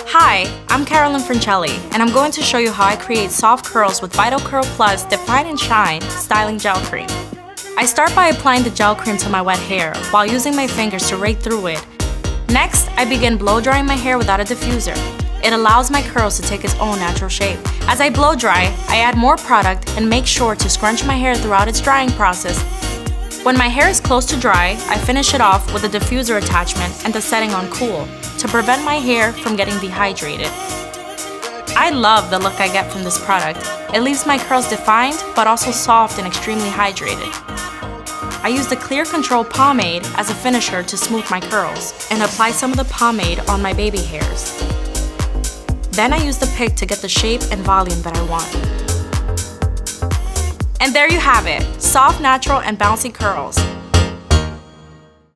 Hi, I'm Carolin Francheli, and I'm going to show you how I create soft curls with VitalCurl Plus Define and Shine Styling Gel Cream. I start by applying the gel cream to my wet hair while using my fingers to rake through it. Next, I begin blow drying my hair without a diffuser. It allows my curls to take its own natural shape. As I blow dry, I add more product and make sure to scrunch my hair throughout its drying process. When my hair is close to dry, I finish it off with a diffuser attachment and the setting on cool to prevent my hair from getting dehydrated. I love the look I get from this product. It leaves my curls defined but also soft and extremely hydrated. I use the Clear Control Pomade as a finisher to smooth my curls and apply some of the pomade on my baby hairs. Then I use the pick to get the shape and volume that I want. And there you have it, soft, natural, and bouncy curls.